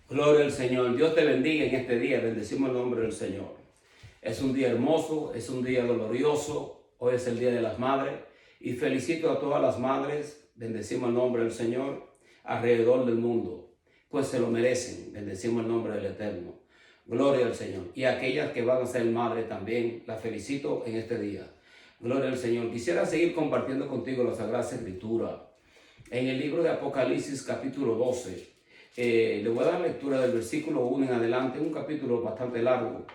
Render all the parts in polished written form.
Gloria al Señor. Dios te bendiga en este día. Bendecimos el nombre del Señor. Es un día hermoso, es un día glorioso. Hoy es el Día de las Madres. Y felicito a todas las madres. Bendecimos el nombre del Señor alrededor del mundo. Pues se lo merecen. Bendecimos el nombre del Eterno. Gloria al Señor. Y a aquellas que van a ser madres también, las felicito en este día. Gloria al Señor. Quisiera seguir compartiendo contigo la Sagrada Escritura. En el libro de Apocalipsis capítulo 12. Le voy a dar lectura del versículo 1 en adelante, un capítulo bastante largo,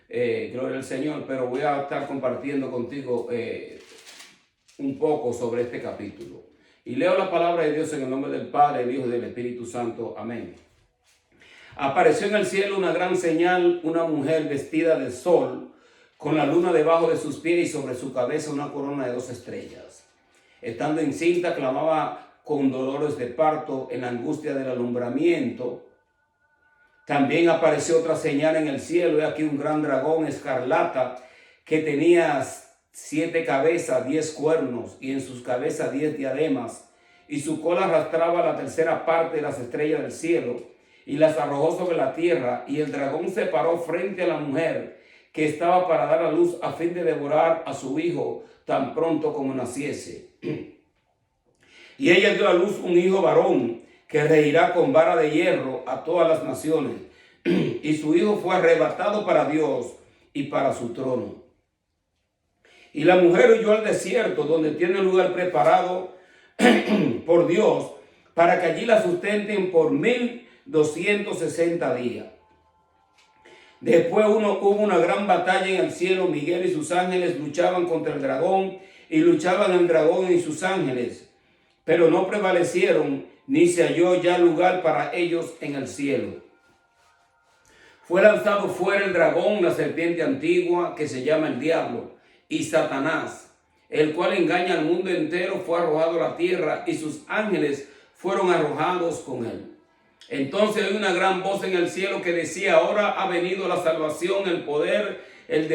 gloria al Señor, pero voy a estar compartiendo contigo un poco sobre este capítulo. Y leo la palabra de Dios en el nombre del Padre, del Hijo y del Espíritu Santo. Amén. Apareció en el cielo una gran señal, una mujer vestida de sol, con la luna debajo de sus pies y sobre su cabeza una corona de 2 estrellas. Estando encinta, clamaba con dolores de parto en la angustia del alumbramiento. También apareció otra señal en el cielo, y aquí un gran dragón escarlata que tenía 7 cabezas, 10 cuernos, y en sus cabezas 10 diademas, y su cola arrastraba la tercera parte de las estrellas del cielo, y las arrojó sobre la tierra, y el dragón se paró frente a la mujer que estaba para dar a luz a fin de devorar a su hijo tan pronto como naciese. Y ella dio a luz un hijo varón que regirá con vara de hierro a todas las naciones. Y su hijo fue arrebatado para Dios y para su trono. Y la mujer huyó al desierto, donde tiene lugar preparado por Dios, para que allí la sustenten por 1260 días. Después hubo una gran batalla en el cielo. Miguel y sus ángeles luchaban contra el dragón, y luchaban el dragón y sus ángeles, pero no prevalecieron, ni se halló ya lugar para ellos en el cielo. Fue lanzado fuera el dragón, la serpiente antigua, que se llama el diablo, y Satanás, el cual engaña al mundo entero. Fue arrojado a la tierra, y sus ángeles fueron arrojados con él. Entonces oí una gran voz en el cielo que decía: ahora ha venido la salvación, el poder, el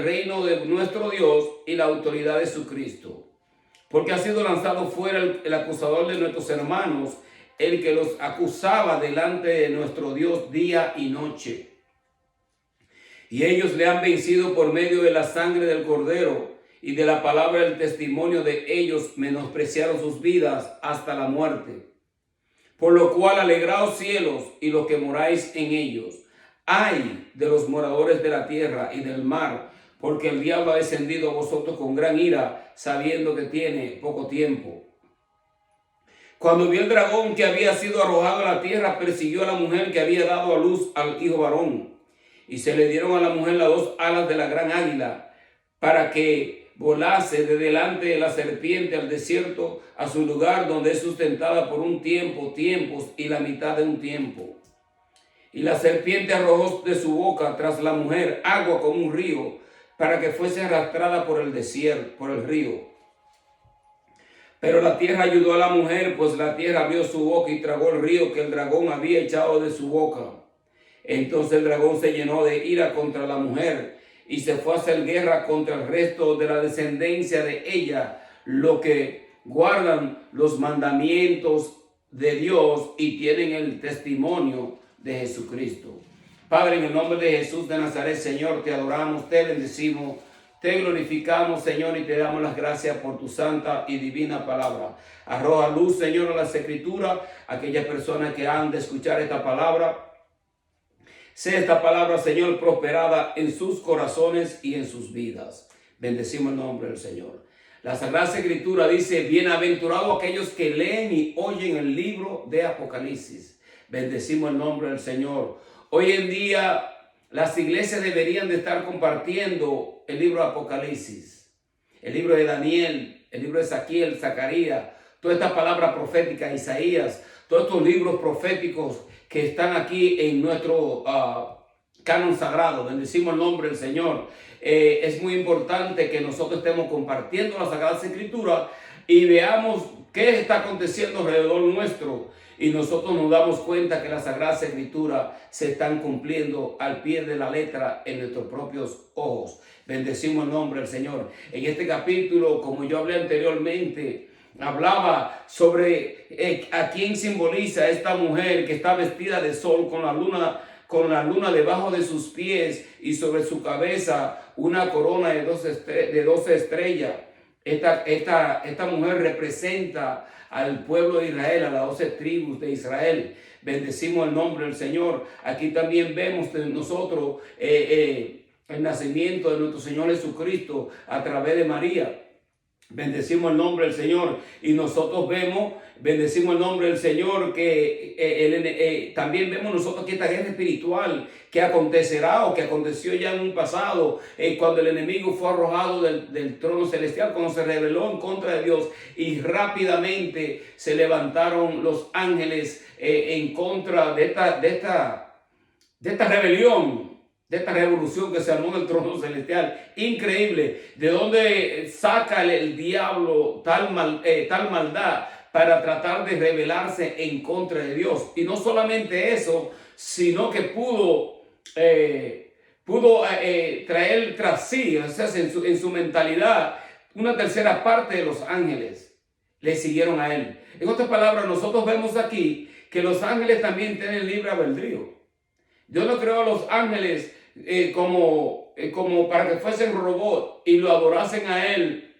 reino de nuestro Dios y la autoridad de su Cristo. Porque ha sido lanzado fuera el acusador de nuestros hermanos, el que los acusaba delante de nuestro Dios día y noche. Y ellos le han vencido por medio de la sangre del Cordero y de la palabra del testimonio de ellos, menospreciaron sus vidas hasta la muerte. Por lo cual alegraos cielos y los que moráis en ellos. Ay de los moradores de la tierra y del mar, porque el diablo ha descendido a vosotros con gran ira, sabiendo que tiene poco tiempo. Cuando vio el dragón que había sido arrojado a la tierra, persiguió a la mujer que había dado a luz al hijo varón. Y se le dieron a la mujer las 2 alas de la gran águila, para que volase de delante de la serpiente al desierto, a su lugar donde es sustentada por un tiempo, tiempos y la mitad de un tiempo. Y la serpiente arrojó de su boca tras la mujer agua como un río, para que fuese arrastrada por el desierto, por el río. Pero la tierra ayudó a la mujer, pues la tierra abrió su boca y tragó el río que el dragón había echado de su boca. Entonces el dragón se llenó de ira contra la mujer y se fue a hacer guerra contra el resto de la descendencia de ella, los que guardan los mandamientos de Dios y tienen el testimonio de Jesucristo. Padre, en el nombre de Jesús de Nazaret, Señor, te adoramos, te bendecimos, te glorificamos, Señor, y te damos las gracias por tu santa y divina palabra. Arroja luz, Señor, a las Escrituras, a aquellas personas que han de escuchar esta palabra. Sea esta palabra, Señor, prosperada en sus corazones y en sus vidas. Bendecimos el nombre del Señor. La Sagrada Escritura dice: bienaventurados aquellos que leen y oyen el libro de Apocalipsis. Bendecimos el nombre del Señor. Hoy en día las iglesias deberían de estar compartiendo el libro de Apocalipsis, el libro de Daniel, el libro de Ezequiel, Zacarías, toda esta palabra profética, Isaías, todos estos libros proféticos que están aquí en nuestro canon sagrado. Bendecimos el nombre del Señor. Es muy importante que nosotros estemos compartiendo las Sagradas Escrituras y veamos qué está aconteciendo alrededor nuestro. Y nosotros nos damos cuenta que las Sagradas Escrituras se están cumpliendo al pie de la letra en nuestros propios ojos. Bendecimos el nombre del Señor. En este capítulo, como yo hablé anteriormente, hablaba sobre a quién simboliza esta mujer que está vestida de sol con la luna debajo de sus pies y sobre su cabeza una corona de 12 estrellas. Esta mujer representa al pueblo de Israel, a las 12 tribus de Israel. Bendecimos el nombre del Señor. Aquí también vemos de nosotros el nacimiento de nuestro Señor Jesucristo a través de María. Bendecimos el nombre del Señor y nosotros bendecimos el nombre del Señor que también vemos nosotros que esta guerra espiritual que acontecerá o que aconteció ya en un pasado cuando el enemigo fue arrojado del trono celestial, cuando se rebeló en contra de Dios y rápidamente se levantaron los ángeles en contra de esta rebelión, de esta revolución que se armó en el trono celestial. Increíble. ¿De dónde saca el diablo tal maldad para tratar de rebelarse en contra de Dios? Y no solamente eso, sino que pudo traer tras sí, o sea, en su mentalidad, una tercera parte de los ángeles le siguieron a él. En otras palabras, nosotros vemos aquí que los ángeles también tienen libre albedrío. Yo no creo a los ángeles como para que fuesen robots y lo adorasen a él,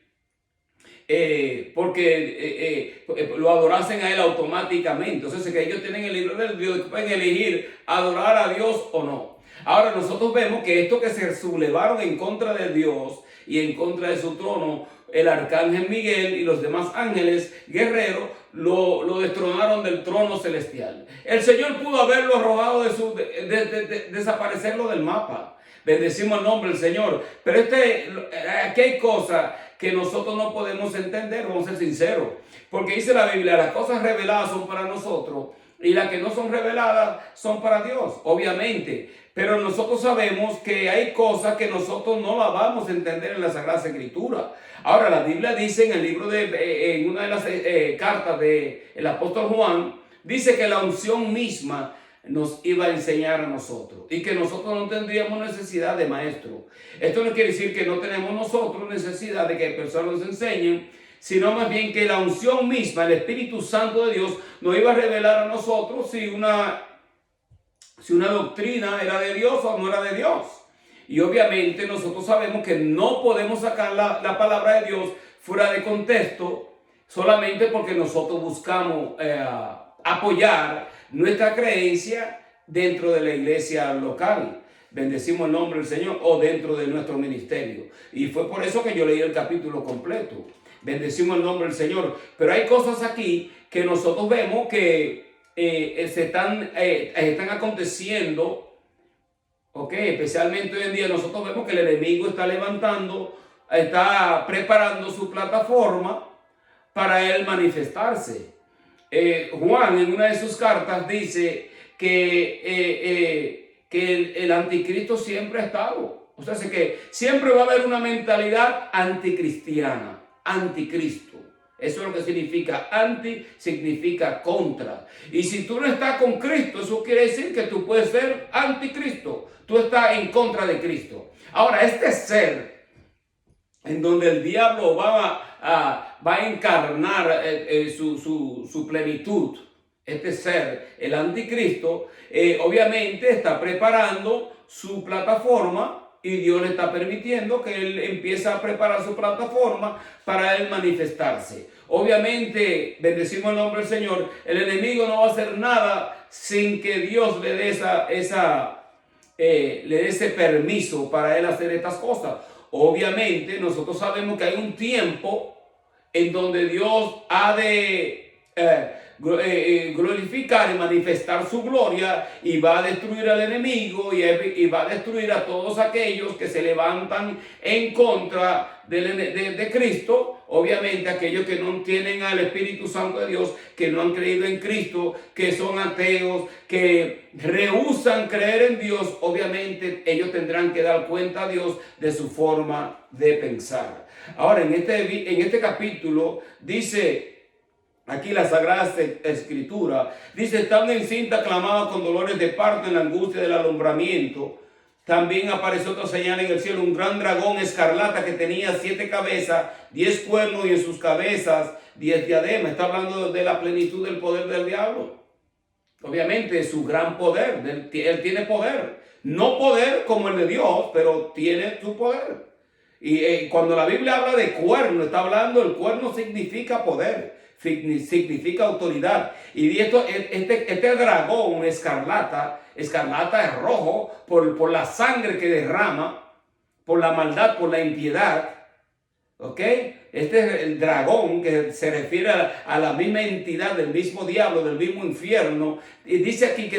porque lo adorasen a él automáticamente. O sea, que ellos tienen el libre albedrío, que pueden elegir adorar a Dios o no. Ahora nosotros vemos que estos que se sublevaron en contra de Dios y en contra de su trono, el arcángel Miguel y los demás ángeles guerreros lo destronaron del trono celestial. El Señor pudo haberlo arrojado desaparecerlo del mapa. Bendecimos el nombre del Señor. Pero aquí hay cosas que nosotros no podemos entender, vamos a ser sinceros. Porque dice la Biblia, las cosas reveladas son para nosotros y las que no son reveladas son para Dios, obviamente. Pero nosotros sabemos que hay cosas que nosotros no las vamos a entender en la Sagrada Escritura. Ahora, la Biblia dice en el libro en una de las cartas del apóstol Juan, dice que la unción misma nos iba a enseñar a nosotros y que nosotros no tendríamos necesidad de maestro. Esto no quiere decir que no tenemos nosotros necesidad de que personas nos enseñen, sino más bien que la unción misma, el Espíritu Santo de Dios, nos iba a revelar a nosotros si una doctrina era de Dios o no era de Dios. Y obviamente nosotros sabemos que no podemos sacar la palabra de Dios fuera de contexto solamente porque nosotros buscamos apoyar nuestra creencia dentro de la iglesia local. Bendecimos el nombre del Señor, o dentro de nuestro ministerio. Y fue por eso que yo leí el capítulo completo. Bendecimos el nombre del Señor. Pero hay cosas aquí que nosotros vemos que están aconteciendo. Ok, especialmente hoy en día nosotros vemos que el enemigo está preparando su plataforma para él manifestarse. Juan en una de sus cartas dice que el anticristo siempre ha estado. O sea, que siempre va a haber una mentalidad anticristiana, anticristo. Eso es lo que significa. Anti significa contra. Y si tú no estás con Cristo, eso quiere decir que tú puedes ser anticristo. Tú estás en contra de Cristo. Ahora, este ser en donde el diablo va a encarnar su plenitud, este ser, el anticristo, obviamente está preparando su plataforma. Y Dios le está permitiendo que él empiece a preparar su plataforma para él manifestarse. Obviamente, bendecimos el nombre del Señor, el enemigo no va a hacer nada sin que Dios le dé ese permiso para él hacer estas cosas. Obviamente, nosotros sabemos que hay un tiempo en donde Dios ha de glorificar y manifestar su gloria y va a destruir al enemigo y va a destruir a todos aquellos que se levantan en contra de Cristo. Obviamente aquellos que no tienen al Espíritu Santo de Dios, que no han creído en Cristo, que son ateos, que rehúsan creer en Dios, obviamente ellos tendrán que dar cuenta a Dios de su forma de pensar. Ahora en este capítulo dice, aquí la Sagrada Escritura dice: estando encinta clamaba con dolores de parto en la angustia del alumbramiento. También apareció otra señal en el cielo, un gran dragón escarlata que tenía 7 cabezas, 10 cuernos, y en sus cabezas 10 diademas. Está hablando de la plenitud del poder del diablo. Obviamente su gran poder, él tiene poder. No poder como el de Dios, pero tiene su poder. Y cuando la Biblia habla de cuerno, está hablando, el cuerno significa poder, significa autoridad. Y este dragón escarlata es rojo por la sangre que derrama, por la maldad, por la impiedad. ¿Ok? Este es el dragón que se refiere a la misma entidad del mismo diablo, del mismo infierno. Y dice aquí que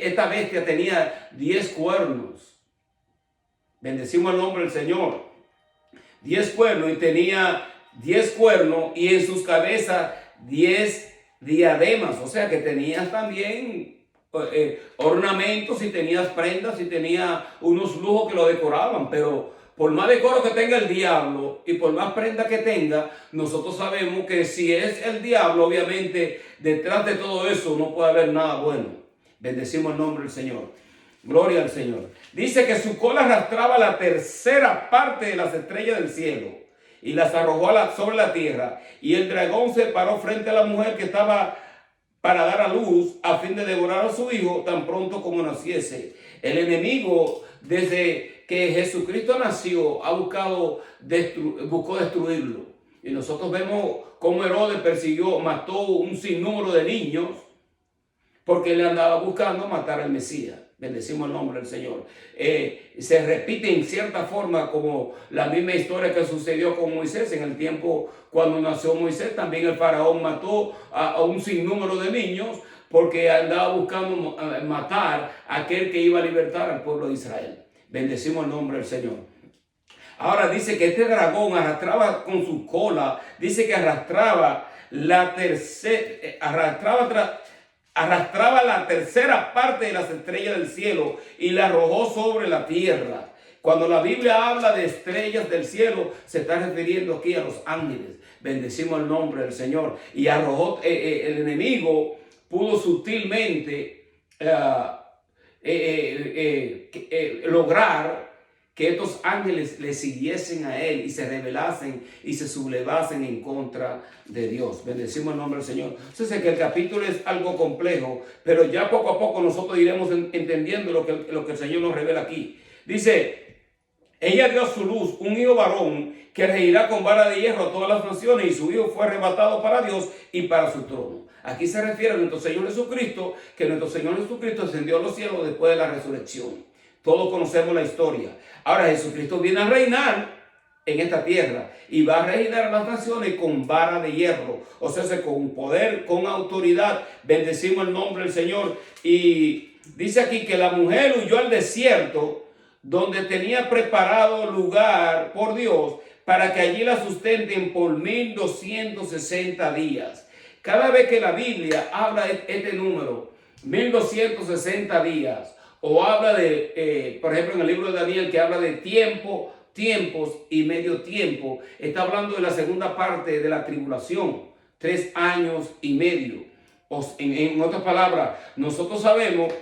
esta bestia tenía 10 cuernos. Bendecimos el nombre del Señor. 10 cuernos, y tenía 10 cuernos y en sus cabezas 10 diademas. O sea que tenías también ornamentos y tenías prendas y tenía unos lujos que lo decoraban. Pero por más decoro que tenga el diablo y por más prenda que tenga, nosotros sabemos que si es el diablo, obviamente detrás de todo eso no puede haber nada bueno. Bendecimos el nombre del Señor. Gloria al Señor. Dice que su cola arrastraba la tercera parte de las estrellas del cielo y las arrojó sobre la tierra. Y el dragón se paró frente a la mujer que estaba para dar a luz, a fin de devorar a su hijo tan pronto como naciese. El enemigo, desde que Jesucristo nació, buscó destruirlo. Y nosotros vemos cómo Herodes mató un sinnúmero de niños, porque él andaba buscando matar al Mesías. Bendecimos el nombre del Señor. Se repite en cierta forma como la misma historia que sucedió con Moisés. En el tiempo cuando nació Moisés, también el faraón mató a un sinnúmero de niños, porque andaba buscando matar a aquel que iba a libertar al pueblo de Israel. Bendecimos el nombre del Señor. Ahora dice que este dragón arrastraba con su cola, dice que arrastraba la tercera parte de las estrellas del cielo y la arrojó sobre la tierra. Cuando la Biblia habla de estrellas del cielo, se está refiriendo aquí a los ángeles. Bendecimos el nombre del Señor. Y arrojó, el enemigo pudo sutilmente lograr que estos ángeles le siguiesen a él y se rebelasen y se sublevasen en contra de Dios. Bendecimos el nombre del Señor. Entonces, que el capítulo es algo complejo, pero ya poco a poco nosotros iremos entendiendo lo que el Señor nos revela aquí. Dice, ella dio a su luz un hijo varón que regirá con vara de hierro a todas las naciones, y su hijo fue arrebatado para Dios y para su trono. Aquí se refiere a nuestro Señor Jesucristo, que nuestro Señor Jesucristo ascendió a los cielos después de la resurrección. Todos conocemos la historia. Ahora Jesucristo viene a reinar en esta tierra y va a reinar a las naciones con vara de hierro, o sea, con poder, con autoridad. Bendecimos el nombre del Señor. Y dice aquí que la mujer huyó al desierto, donde tenía preparado lugar por Dios para que allí la sustenten por 1260 días. Cada vez que la Biblia habla de este número, 1260 días, o habla de, por ejemplo, en el libro de Daniel, que habla de tiempos y medio tiempo, está hablando de la segunda parte de la tribulación, 3 años y medio. En otras palabras, nosotros sabemos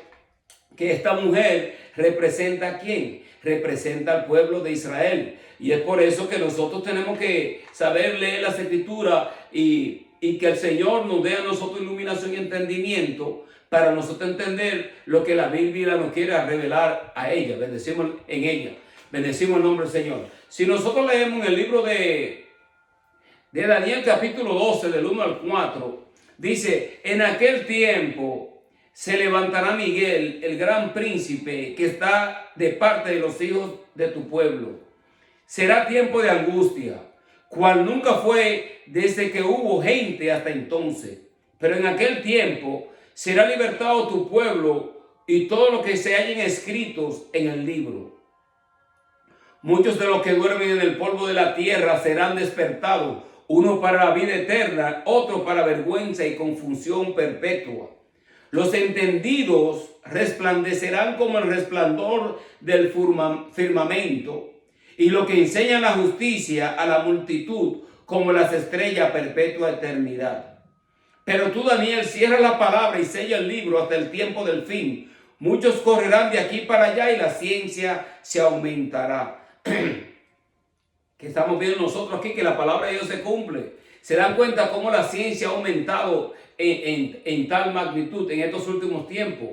que esta mujer representa ¿a quién? Representa al pueblo de Israel. Y es por eso que nosotros tenemos que saber leer las Escrituras y que el Señor nos dé a nosotros iluminación y entendimiento para nosotros entender lo que la Biblia nos quiere revelar a ella. Bendecimos en ella. Bendecimos el nombre del Señor. Si nosotros leemos en el libro de Daniel capítulo 12, del 1 al 4, dice, en aquel tiempo se levantará Miguel, el gran príncipe, que está de parte de los hijos de tu pueblo. Será tiempo de angustia, cual nunca fue desde que hubo gente hasta entonces. Pero en aquel tiempo será libertado tu pueblo y todo lo que se hallen escritos en el libro. Muchos de los que duermen en el polvo de la tierra serán despertados, uno para la vida eterna, otro para vergüenza y confusión perpetua. Los entendidos resplandecerán como el resplandor del firmamento, y los que enseñan la justicia a la multitud como las estrellas a perpetua eternidad. Pero tú, Daniel, cierra la palabra y sella el libro hasta el tiempo del fin. Muchos correrán de aquí para allá y la ciencia se aumentará. Que estamos viendo nosotros aquí que la palabra de Dios se cumple. Se dan cuenta cómo la ciencia ha aumentado en tal magnitud en estos últimos tiempos,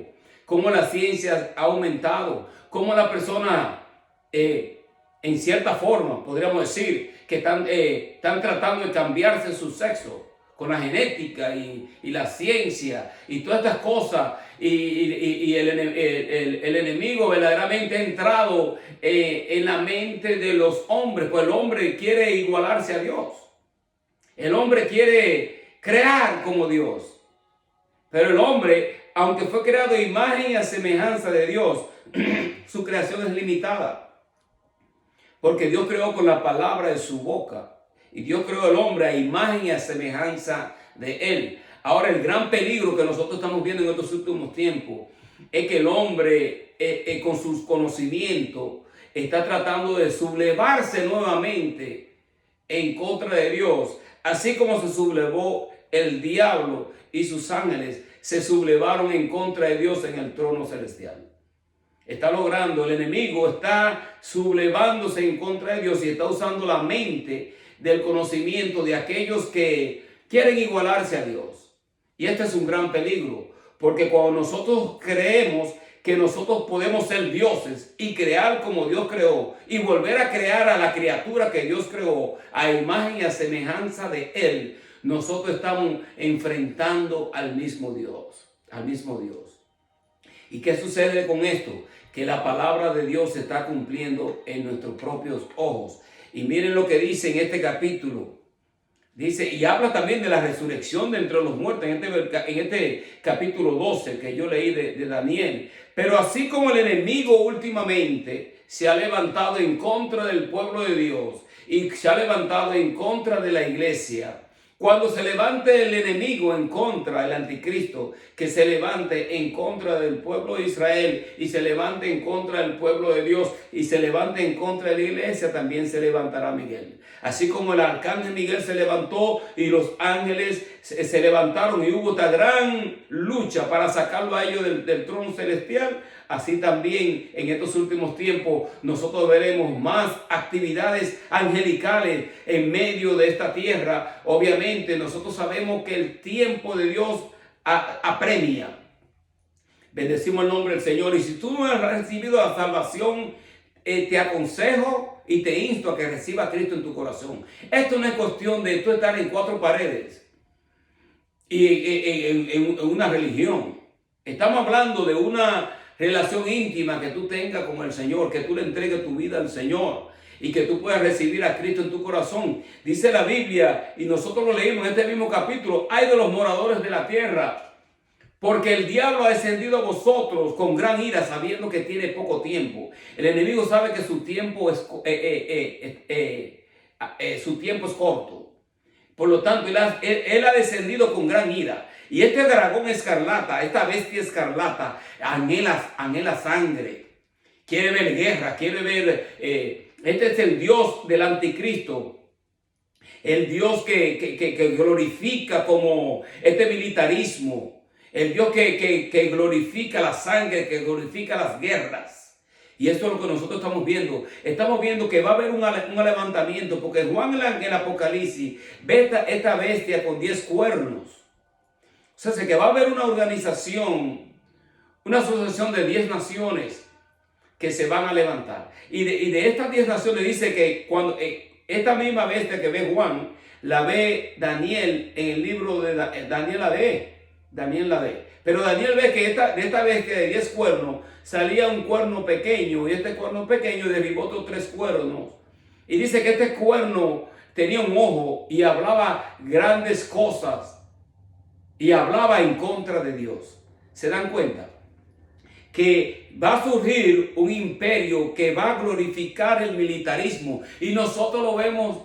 cómo la ciencia ha aumentado, cómo la persona, en cierta forma, podríamos decir, que están tratando de cambiarse su sexo con la genética y la ciencia y todas estas cosas, y el enemigo verdaderamente ha entrado en la mente de los hombres, pues el hombre quiere igualarse a Dios. El hombre quiere crear como Dios. Pero el hombre, aunque fue creado a imagen y a semejanza de Dios, su creación es limitada. Porque Dios creó con la palabra de su boca. Y Dios creó al hombre a imagen y a semejanza de él. Ahora, el gran peligro que nosotros estamos viendo en estos últimos tiempos es que el hombre, con sus conocimientos, está tratando de sublevarse nuevamente en contra de Dios. Así como se sublevó el diablo y sus ángeles, se sublevaron en contra de Dios en el trono celestial. Está logrando, el enemigo está sublevándose en contra de Dios y está usando la mente del conocimiento de aquellos que quieren igualarse a Dios. Y este es un gran peligro, porque cuando nosotros creemos que nosotros podemos ser dioses y crear como Dios creó y volver a crear a la criatura que Dios creó a imagen y a semejanza de Él, nosotros estamos enfrentando al mismo Dios, al mismo Dios. ¿Y qué sucede con esto? Que la palabra de Dios se está cumpliendo en nuestros propios ojos. Y miren lo que dice en este capítulo. Dice, y habla también de la resurrección de entre los muertos en este capítulo 12 que yo leí de Daniel. Pero así como el enemigo últimamente se ha levantado en contra del pueblo de Dios y se ha levantado en contra de la iglesia, cuando se levante el enemigo en contra, el anticristo, que se levante en contra del pueblo de Israel y se levante en contra del pueblo de Dios y se levante en contra de la iglesia, también se levantará Miguel. Así como el arcángel Miguel se levantó y los ángeles se levantaron y hubo esta gran lucha para sacarlo a ellos del trono celestial, así también en estos últimos tiempos nosotros veremos más actividades angelicales en medio de esta tierra. Obviamente nosotros sabemos que el tiempo de Dios apremia. Bendecimos el nombre del Señor. Y si tú no has recibido la salvación, te aconsejo y te insto a que recibas a Cristo en tu corazón. Esto no es cuestión de tú estar en cuatro paredes y en una religión. Estamos hablando de una relación íntima que tú tengas con el Señor, que tú le entregues tu vida al Señor y que tú puedas recibir a Cristo en tu corazón. Dice la Biblia, y nosotros lo leímos en este mismo capítulo: ay de los moradores de la tierra, porque el diablo ha descendido a vosotros con gran ira, sabiendo que tiene poco tiempo. El enemigo sabe que su tiempo es corto. Por lo tanto, él ha descendido con gran ira. Y este dragón escarlata, esta bestia escarlata, anhela sangre. Quiere ver guerra, quiere ver... este es el Dios del anticristo. El Dios que glorifica como este militarismo. El Dios que glorifica la sangre, que glorifica las guerras. Y esto es lo que nosotros estamos viendo. Estamos viendo que va a haber un levantamiento, porque Juan en el Apocalipsis ve esta bestia con 10 cuernos. O sea, que va a haber una organización, una asociación de 10 naciones que se van a levantar. Y de estas 10 naciones dice que cuando esta misma bestia que ve Juan, la ve Daniel en el libro de Daniel la ve. Pero Daniel ve que de esta bestia de 10 cuernos salía un cuerno pequeño, y este cuerno pequeño derribó otros 3 cuernos. Y dice que este cuerno tenía un ojo y hablaba grandes cosas y hablaba en contra de Dios. ¿Se dan cuenta? Que va a surgir un imperio que va a glorificar el militarismo, y nosotros lo vemos.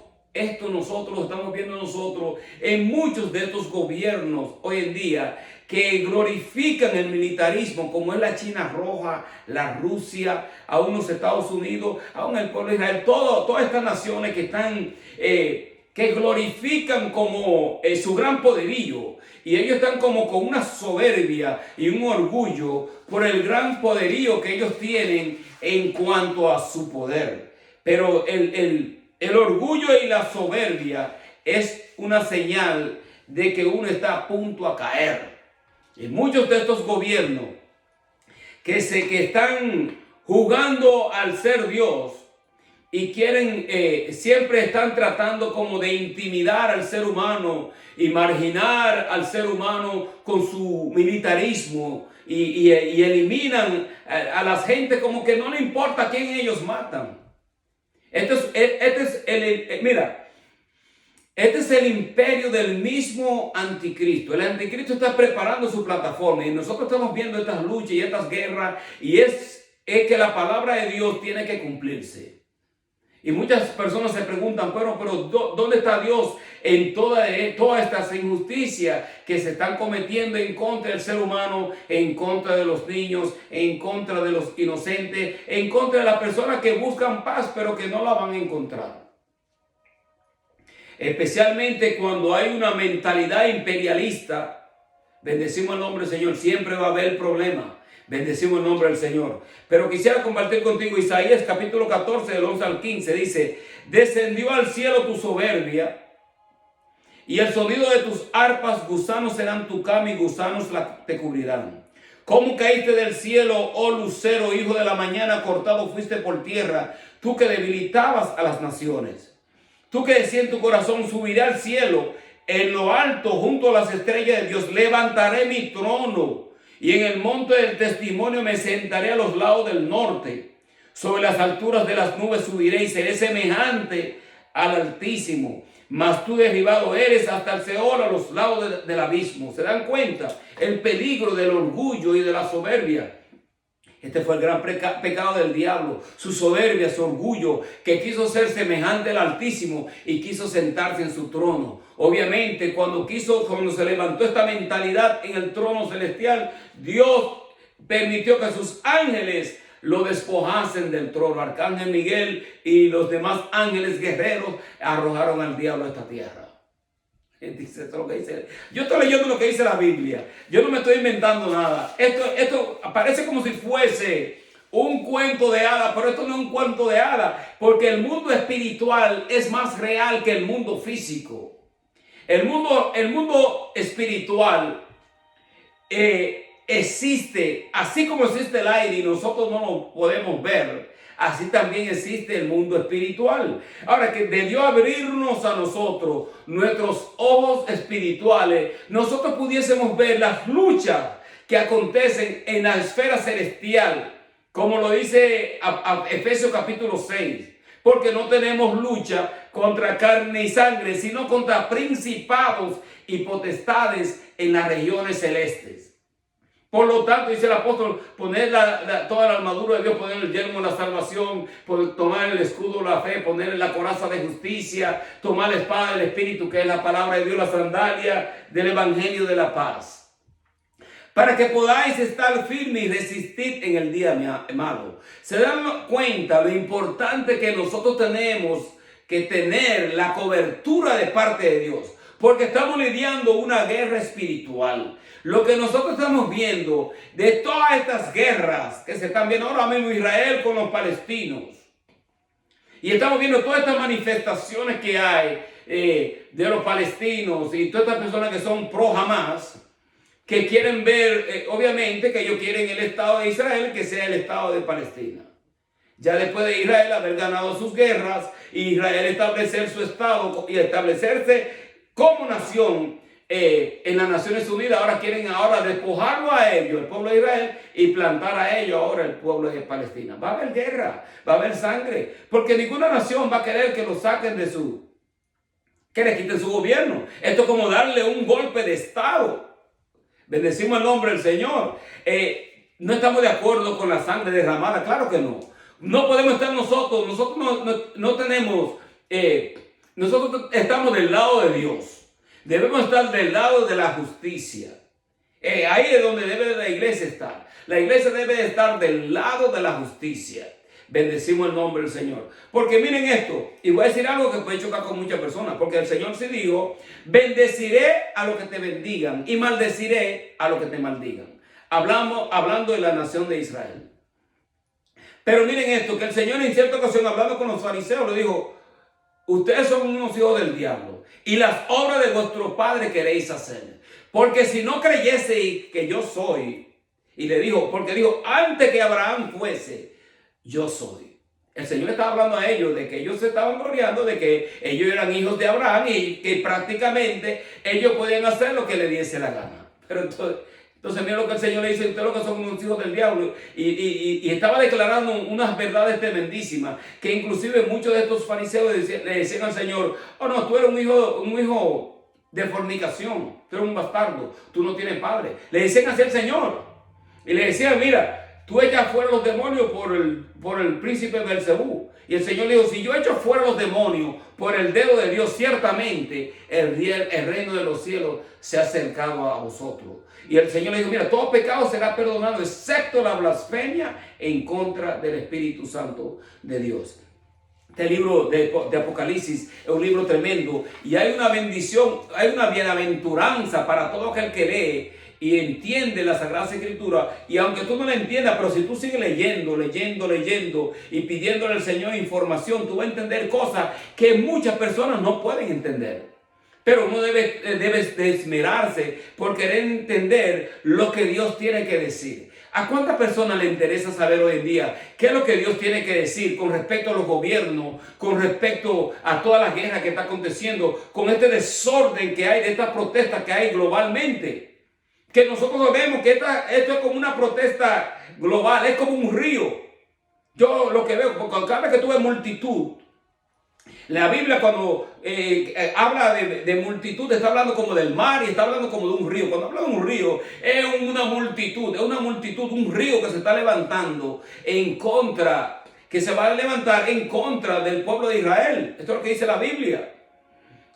Nosotros lo estamos viendo nosotros en muchos de estos gobiernos hoy en día que glorifican el militarismo, como es la China roja, la Rusia, aún los Estados Unidos, aún el pueblo de Israel, todas estas naciones que están, que glorifican como su gran poderío. Y ellos están como con una soberbia y un orgullo por el gran poderío que ellos tienen en cuanto a su poder. Pero el orgullo y la soberbia es una señal de que uno está a punto a caer. Y muchos de estos gobiernos que están jugando al ser Dios y quieren, siempre están tratando como de intimidar al ser humano y marginar al ser humano con su militarismo y eliminan a la gente como que no le importa a quién ellos matan. Este es el imperio del mismo anticristo. El anticristo está preparando su plataforma y nosotros estamos viendo estas luchas y estas guerras y es que la palabra de Dios tiene que cumplirse. Y muchas personas se preguntan, pero ¿dónde está Dios en todas estas injusticias que se están cometiendo en contra del ser humano, en contra de los niños, en contra de los inocentes, en contra de las personas que buscan paz pero que no la van a encontrar? Especialmente cuando hay una mentalidad imperialista, bendecimos el nombre del Señor, siempre va a haber problemas. Bendecimos el nombre del Señor. Pero quisiera compartir contigo Isaías capítulo 14 del 11 al 15. Dice: descendió al cielo tu soberbia y el sonido de tus arpas, gusanos serán tu cama y gusanos te cubrirán. ¿Cómo caíste del cielo, oh lucero, hijo de la mañana, cortado fuiste por tierra, tú que debilitabas a las naciones? Tú que decías en tu corazón, subiré al cielo, en lo alto, junto a las estrellas de Dios, levantaré mi trono. Y en el monte del testimonio me sentaré a los lados del norte. Sobre las alturas de las nubes subiré y seré semejante al Altísimo. Mas tú derribado eres hasta el Seol, a los lados del abismo. ¿Se dan cuenta? El peligro del orgullo y de la soberbia. Este fue el gran pecado del diablo, su soberbia, su orgullo, que quiso ser semejante al Altísimo y quiso sentarse en su trono. Obviamente, cuando se levantó esta mentalidad en el trono celestial, Dios permitió que sus ángeles lo despojasen del trono. Arcángel Miguel y los demás ángeles guerreros arrojaron al diablo a esta tierra. Dice esto lo que dice. Yo estoy leyendo lo que dice la Biblia. Yo no me estoy inventando nada. Esto parece como si fuese un cuento de hadas, pero esto no es un cuento de hadas, porque el mundo espiritual es más real que el mundo físico. El mundo espiritual existe, así como existe el aire y nosotros no lo podemos ver. Así también existe el mundo espiritual. Ahora, que debió abrirnos a nosotros nuestros ojos espirituales, nosotros pudiésemos ver las luchas que acontecen en la esfera celestial, como lo dice Efesios capítulo 6. Porque no tenemos lucha contra carne y sangre, sino contra principados y potestades en las regiones celestes. Por lo tanto, dice el apóstol, poner toda la armadura de Dios, poner el yelmo de la salvación, tomar el escudo de la fe, poner la coraza de justicia, tomar la espada del Espíritu, que es la palabra de Dios, la sandalia del Evangelio de la paz. Para que podáis estar firmes y resistir en el día malo. Se dan cuenta lo importante que nosotros tenemos que tener la cobertura de parte de Dios. Porque estamos lidiando una guerra espiritual. Lo que nosotros estamos viendo de todas estas guerras que se están viendo ahora mismo, Israel con los palestinos. Y estamos viendo todas estas manifestaciones que hay de los palestinos y todas estas personas que son pro Hamas, que quieren ver, obviamente, que ellos quieren el Estado de Israel que sea el Estado de Palestina. Ya después de Israel haber ganado sus guerras, Israel establecer su Estado y establecerse como nación en las Naciones Unidas, ahora quieren despojarlo a ellos, el pueblo de Israel, y plantar a ellos ahora el pueblo de Palestina. Va a haber guerra, va a haber sangre, porque ninguna nación va a querer que lo saquen que le quiten su gobierno. Esto es como darle un golpe de Estado. Bendecimos el nombre del Señor. No estamos de acuerdo con la sangre derramada, claro que no. No podemos estar nosotros no tenemos, nosotros estamos del lado de Dios. Debemos estar del lado de la justicia. Ahí es donde debe la iglesia estar. La iglesia debe de estar del lado de la justicia. Bendecimos el nombre del Señor. Porque miren esto, y voy a decir algo que puede chocar con muchas personas, porque el Señor sí dijo, bendeciré a los que te bendigan y maldeciré a los que te maldigan. Hablando de la nación de Israel. Pero miren esto, que el Señor en cierta ocasión, hablando con los fariseos, le dijo, ustedes son unos hijos del diablo, y las obras de vuestro padre queréis hacer. Porque si no creyeseis que yo soy, y le dijo, porque dijo, antes que Abraham fuese, yo soy. El Señor estaba hablando a ellos de que ellos se estaban gloriando de que ellos eran hijos de Abraham y que prácticamente ellos podían hacer lo que le diese la gana. Pero entonces mira lo que el Señor le dice, ustedes lo que son unos hijos del diablo. Y estaba declarando unas verdades tremendísimas, que inclusive muchos de estos fariseos le decían al Señor, oh no, tú eres un hijo de fornicación, tú eres un bastardo, tú no tienes padre. Le decían así al Señor. Y le decían, mira, tú echas fuera los demonios por el príncipe Belcebú. Y el Señor le dijo, si yo echo fuera los demonios por el dedo de Dios, ciertamente el reino de los cielos se ha acercado a vosotros. Y el Señor le dijo, mira, todo pecado será perdonado, excepto la blasfemia en contra del Espíritu Santo de Dios. Este libro de Apocalipsis es un libro tremendo y hay una bendición, hay una bienaventuranza para todo aquel que lee y entiende la Sagrada Escritura. Y aunque tú no la entiendas, pero si tú sigues leyendo y pidiéndole al Señor información, tú vas a entender cosas que muchas personas no pueden entender. Pero uno debe de esmerarse por querer entender lo que Dios tiene que decir. ¿A cuántas personas le interesa saber hoy en día qué es lo que Dios tiene que decir con respecto a los gobiernos, con respecto a toda la guerra que está aconteciendo, con este desorden que hay, de estas protestas que hay globalmente? Que nosotros vemos que esto es como una protesta global, es como un río. Yo lo que veo, porque cada vez que tuve multitud, la Biblia cuando habla de multitud, está hablando como del mar y está hablando como de un río. Cuando habla de un río, es una multitud, un río que se está levantando en contra, que se va a levantar en contra del pueblo de Israel. Esto es lo que dice la Biblia.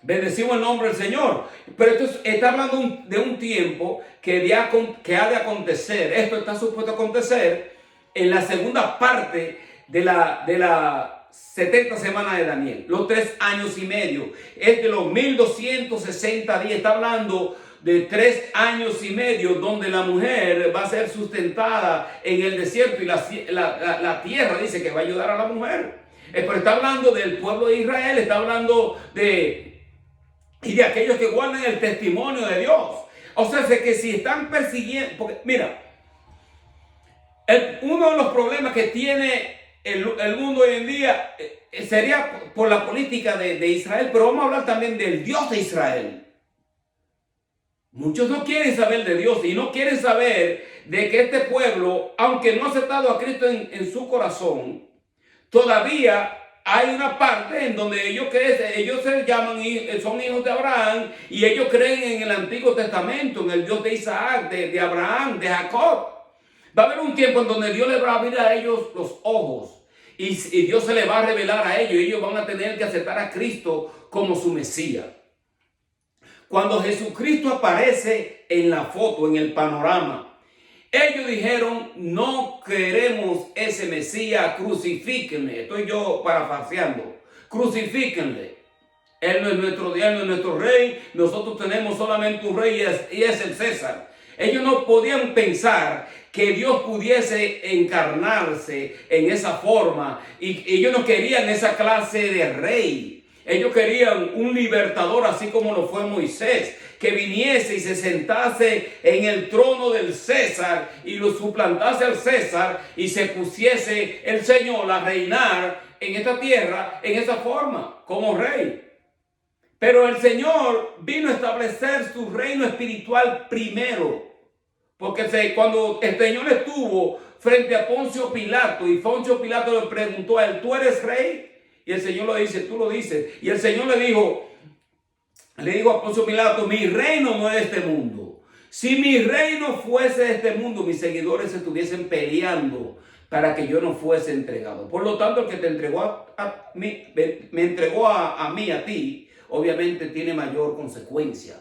Bendecimos el nombre del Señor. Pero esto está hablando de un tiempo que ha de acontecer. Esto está supuesto a acontecer en la segunda parte de la 70 semanas de Daniel. Los 3 años y medio. Es de los 1260 días. Está hablando de 3 años y medio donde la mujer va a ser sustentada en el desierto y la tierra dice que va a ayudar a la mujer. Pero está hablando del pueblo de Israel. Está hablando de aquellos que guardan el testimonio de Dios. O sea, que si están persiguiendo, porque mira, uno de los problemas que tiene el mundo hoy en día sería por la política de Israel, pero vamos a hablar también del Dios de Israel. Muchos no quieren saber de Dios y no quieren saber de que este pueblo, aunque no ha aceptado a Cristo en su corazón, todavía hay una parte en donde ellos se llaman, son hijos de Abraham y ellos creen en el Antiguo Testamento, en el Dios de Isaac, de Abraham, de Jacob. Va a haber un tiempo en donde Dios les va a abrir a ellos los ojos y Dios se les va a revelar a ellos y ellos van a tener que aceptar a Cristo como su Mesías. Cuando Jesucristo aparece en la foto, en el panorama, ellos dijeron, no queremos ese Mesías, crucifíquenle. Estoy yo parafraseando. Crucifíquenle. Él no es nuestro Dios, no es nuestro rey. Nosotros tenemos solamente un rey y es el César. Ellos no podían pensar que Dios pudiese encarnarse en esa forma. Y ellos no querían esa clase de rey. Ellos querían un libertador así como lo fue Moisés, que viniese y se sentase en el trono del César y lo suplantase al César y se pusiese el Señor a reinar en esta tierra en esa forma, como rey. Pero el Señor vino a establecer su reino espiritual primero. Porque cuando el Señor estuvo frente a Poncio Pilato y Poncio Pilato le preguntó a él, ¿tú eres rey? Y el Señor lo dice, tú lo dices. Y el Señor le dijo a Poncio Pilato, mi reino no es de este mundo. Si mi reino fuese de este mundo, mis seguidores estuviesen peleando para que yo no fuese entregado. Por lo tanto, el que te entregó a mí, me entregó a mí, a ti, obviamente tiene mayor consecuencia.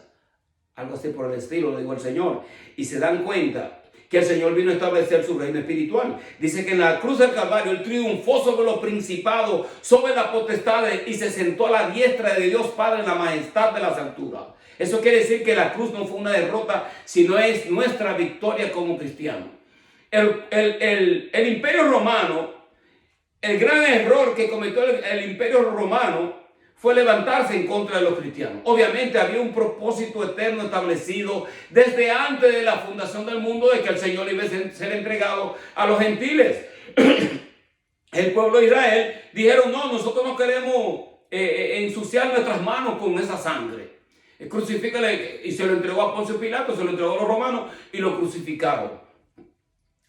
Algo así por el estilo, lo dijo el Señor. Y se dan cuenta que el Señor vino a establecer su reino espiritual. Dice que en la cruz del Calvario Él triunfó sobre los principados, sobre las potestades y se sentó a la diestra de Dios Padre en la majestad de las alturas. Eso quiere decir que la cruz no fue una derrota, sino es nuestra victoria como cristianos. El Imperio Romano, el gran error que cometió el Imperio Romano fue levantarse en contra de los cristianos. Obviamente había un propósito eterno establecido desde antes de la fundación del mundo, de que el Señor iba a ser entregado a los gentiles. El pueblo de Israel dijeron: no, nosotros no queremos ensuciar nuestras manos con esa sangre. Crucifícale. Y se lo entregó a Poncio Pilato, se lo entregó a los romanos y lo crucificaron.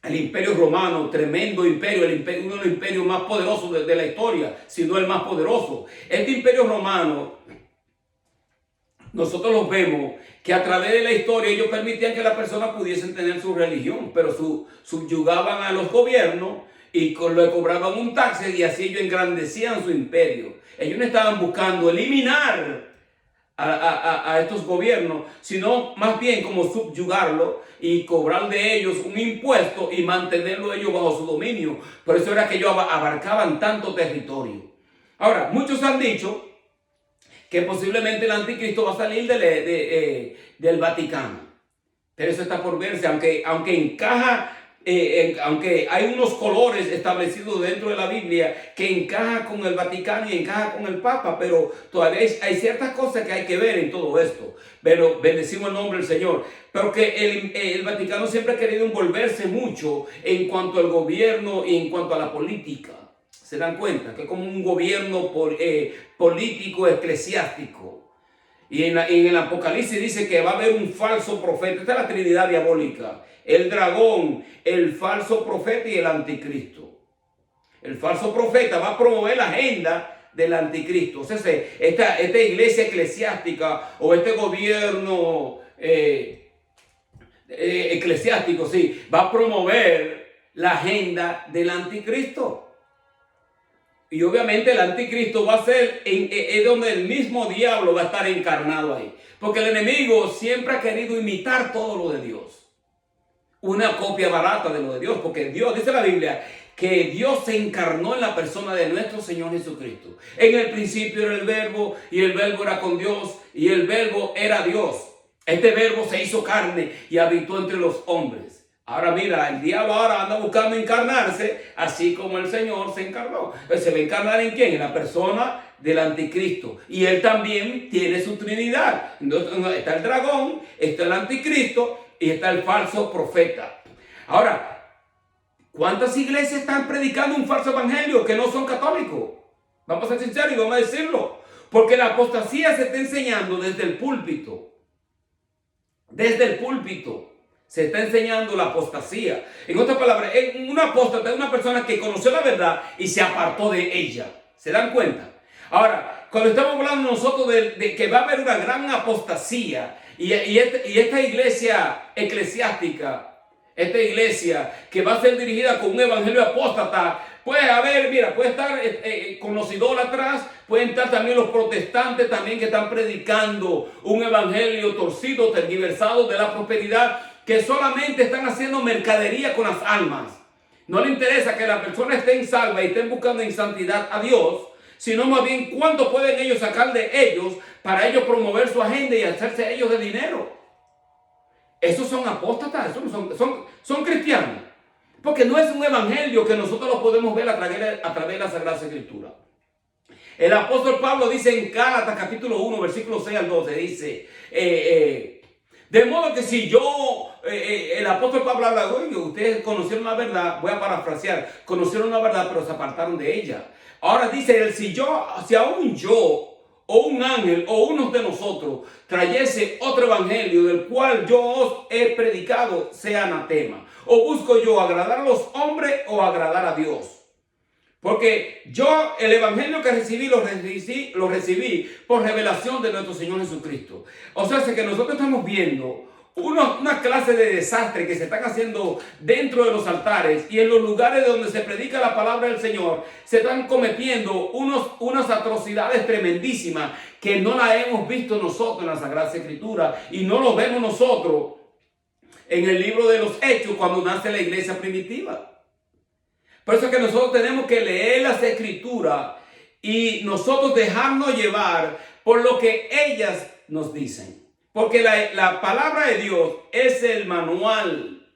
El imperio romano, tremendo imperio, uno de los imperios más poderosos de la historia, si no el más poderoso. Este imperio romano, nosotros los vemos que a través de la historia ellos permitían que las personas pudiesen tener su religión, pero subyugaban a los gobiernos y le cobraban un taxe, y así ellos engrandecían su imperio. Ellos no estaban buscando eliminar a estos gobiernos, sino más bien como subyugarlo y cobrar de ellos un impuesto y mantenerlo ellos bajo su dominio. Por eso era que ellos abarcaban tanto territorio. Ahora, muchos han dicho que posiblemente el anticristo va a salir del Vaticano, pero eso está por verse, aunque encaja. Aunque hay unos colores establecidos dentro de la Biblia que encaja con el Vaticano y encaja con el Papa, pero todavía hay ciertas cosas que hay que ver en todo esto. Pero bendecimos el nombre del Señor. Pero que el Vaticano siempre ha querido envolverse mucho en cuanto al gobierno y en cuanto a la política. ¿Se dan cuenta? Que es como un gobierno político eclesiástico. Y en el Apocalipsis dice que va a haber un falso profeta. Esta es la Trinidad diabólica: el dragón, el falso profeta y el anticristo. El falso profeta va a promover la agenda del anticristo. O sea, esta iglesia eclesiástica o este gobierno eclesiástico, sí, va a promover la agenda del anticristo. Y obviamente el anticristo va a ser, es donde el mismo diablo va a estar encarnado ahí. Porque el enemigo siempre ha querido imitar todo lo de Dios. Una copia barata de lo de Dios. Porque Dios, dice la Biblia, que Dios se encarnó en la persona de nuestro Señor Jesucristo. En el principio era el Verbo, y el Verbo era con Dios, y el Verbo era Dios. Este Verbo se hizo carne y habitó entre los hombres. Ahora mira, el diablo ahora anda buscando encarnarse, así como el Señor se encarnó. ¿Se va a encarnar en quién? En la persona del anticristo. Y él también tiene su trinidad. Entonces está el dragón, está el anticristo y está el falso profeta. Ahora, ¿cuántas iglesias están predicando un falso evangelio que no son católicos? Vamos a ser sinceros y vamos a decirlo. Porque la apostasía se está enseñando desde el púlpito. Desde el púlpito se está enseñando la apostasía. En otras palabras, una apóstata es una persona que conoció la verdad y se apartó de ella. ¿Se dan cuenta? Ahora, cuando estamos hablando nosotros de que va a haber una gran apostasía y esta iglesia eclesiástica, esta iglesia que va a ser dirigida con un evangelio apóstata, puede haber, mira, puede estar con los idólatras, pueden estar también los protestantes también que están predicando un evangelio torcido, tergiversado de la prosperidad, que solamente están haciendo mercadería con las almas. No le interesa que la persona esté en salva y estén buscando en santidad a Dios, sino más bien cuánto pueden ellos sacar de ellos para ellos promover su agenda y hacerse ellos de dinero. Esos son apóstatas, esos son cristianos. Porque no es un evangelio que nosotros lo podemos ver a través de la Sagrada Escritura. El apóstol Pablo dice en Gálatas capítulo 1, versículo 6 al 12, dice, de modo que si yo, el apóstol Pablo habla, oye, ustedes conocieron la verdad, voy a parafrasear, conocieron la verdad pero se apartaron de ella. Ahora dice él, si aún yo, o un ángel, o uno de nosotros, trayese otro evangelio del cual yo os he predicado, sea anatema. O busco yo agradar a los hombres o agradar a Dios. Porque yo el evangelio que recibí lo recibí por revelación de nuestro Señor Jesucristo. O sea, que nosotros estamos viendo una clase de desastre que se están haciendo dentro de los altares y en los lugares donde se predica la palabra del Señor. Se están cometiendo unas atrocidades tremendísimas que no las hemos visto nosotros en la Sagrada Escritura y no lo vemos nosotros en el libro de los Hechos cuando nace la iglesia primitiva. Por eso es que nosotros tenemos que leer las Escrituras y nosotros dejarnos llevar por lo que ellas nos dicen. Porque la palabra de Dios es el manual.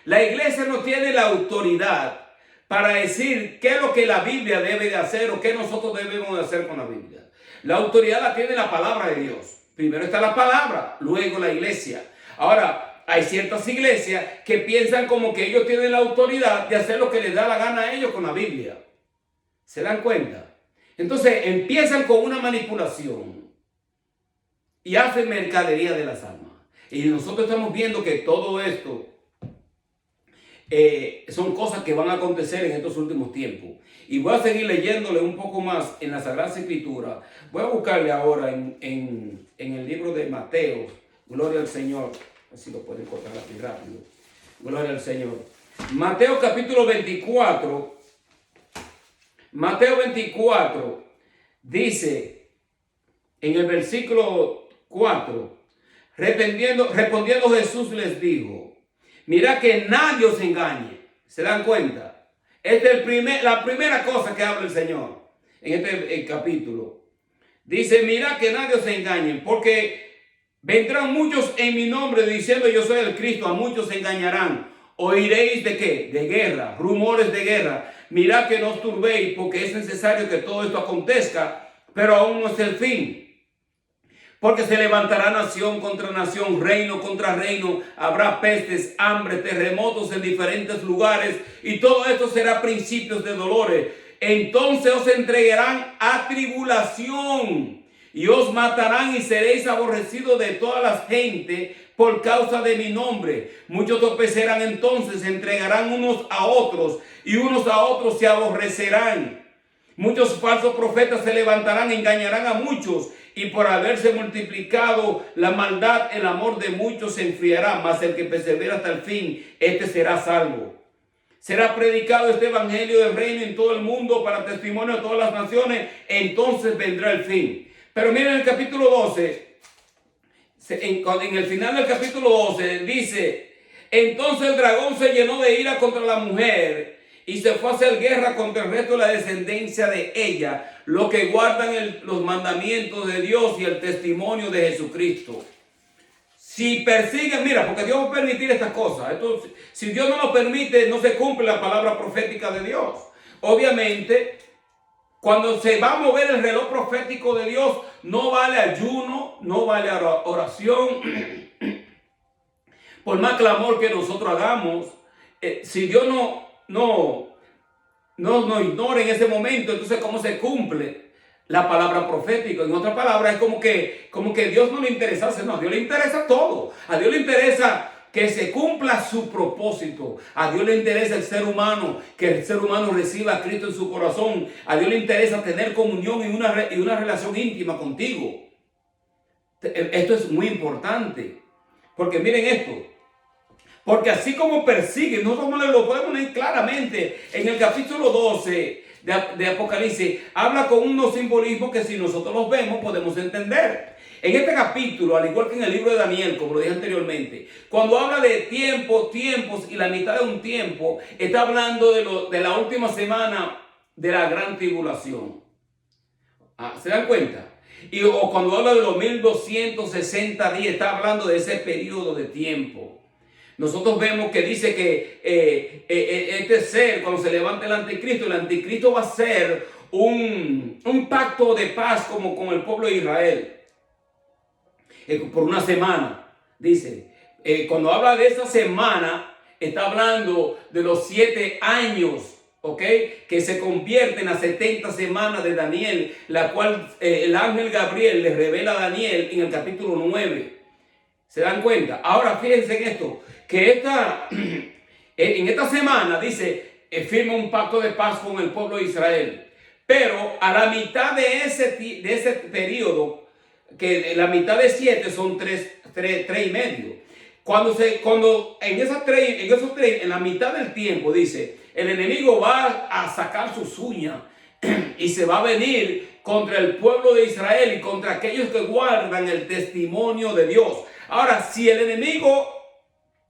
La iglesia no tiene la autoridad para decir qué es lo que la Biblia debe de hacer o qué nosotros debemos de hacer con la Biblia. La autoridad la tiene la palabra de Dios. Primero está la palabra, luego la iglesia. Ahora, hay ciertas iglesias que piensan como que ellos tienen la autoridad de hacer lo que les da la gana a ellos con la Biblia. ¿Se dan cuenta? Entonces empiezan con una manipulación y hacen mercadería de las almas. Y nosotros estamos viendo que todo esto son cosas que van a acontecer en estos últimos tiempos. Y voy a seguir leyéndole un poco más en la Sagrada Escritura. Voy a buscarle ahora en el libro de Mateo. Gloria al Señor. Así lo pueden encontrar aquí rápido. Gloria al Señor. Mateo capítulo 24. Mateo 24 dice en el versículo 4. Respondiendo Jesús les dijo: mira que nadie os engañe. ¿Se dan cuenta? Esta es la primera cosa que habla el Señor en este capítulo. Dice: mira que nadie os engañe, porque vendrán muchos en mi nombre diciendo yo soy el Cristo, a muchos se engañarán. Oiréis de qué? De guerra, rumores de guerra. Mirad que no os turbéis, porque es necesario que todo esto acontezca, pero aún no es el fin. Porque se levantará nación contra nación, reino contra reino, habrá pestes, hambre, terremotos en diferentes lugares, y todo esto será principios de dolores. Entonces os entregarán a tribulación, y os matarán, y seréis aborrecidos de toda la gente por causa de mi nombre. Muchos tropezarán entonces, se entregarán unos a otros, y unos a otros se aborrecerán. Muchos falsos profetas se levantarán, engañarán a muchos, y por haberse multiplicado la maldad, el amor de muchos se enfriará, mas el que persevera hasta el fin, este será salvo. Será predicado este evangelio del reino en todo el mundo para testimonio de todas las naciones, entonces vendrá el fin. Pero miren el capítulo 12, en el final del capítulo 12 dice: entonces el dragón se llenó de ira contra la mujer y se fue a hacer guerra contra el resto de la descendencia de ella, los que guardan los mandamientos de Dios y el testimonio de Jesucristo. Si persiguen, mira, porque Dios va a permitir estas cosas. Esto, si Dios no lo permite, no se cumple la palabra profética de Dios. Obviamente, cuando se va a mover el reloj profético de Dios, no vale ayuno, no vale oración. Por más clamor que nosotros hagamos, si Dios no ignora en ese momento, entonces ¿cómo se cumple la palabra profética? En otras palabras, es como que Dios no le interesa, no, a Dios le interesa todo. A Dios le interesa que se cumpla su propósito. A Dios le interesa el ser humano, que el ser humano reciba a Cristo en su corazón. A Dios le interesa tener comunión y una relación íntima contigo. Esto es muy importante, porque miren esto. Porque así como persiguen, nosotros lo podemos leer claramente en el capítulo 12 de Apocalipsis, habla con unos simbolismos que si nosotros los vemos podemos entender. En este capítulo, al igual que en el libro de Daniel, como lo dije anteriormente, cuando habla de tiempos y la mitad de un tiempo, está hablando de la última semana de la gran tribulación. ¿Se dan cuenta? O cuando habla de los 1260 días, está hablando de ese periodo de tiempo. Nosotros vemos que dice que este ser, cuando se levante el anticristo va a ser un pacto de paz como con el pueblo de Israel. Por una semana, dice. Cuando habla de esa semana, está hablando de los 7 años, ¿ok? Que se convierten a 70 semanas de Daniel, la cual el ángel Gabriel le revela a Daniel en el capítulo 9. ¿Se dan cuenta? Ahora fíjense en esto, que en esta semana dice, firma un pacto de paz con el pueblo de Israel. Pero a la mitad de ese periodo, que la mitad de 7 son 3 y medio. Cuando en esos 3, en la mitad del tiempo, dice, el enemigo va a sacar sus uñas y se va a venir contra el pueblo de Israel y contra aquellos que guardan el testimonio de Dios. Ahora, si el enemigo,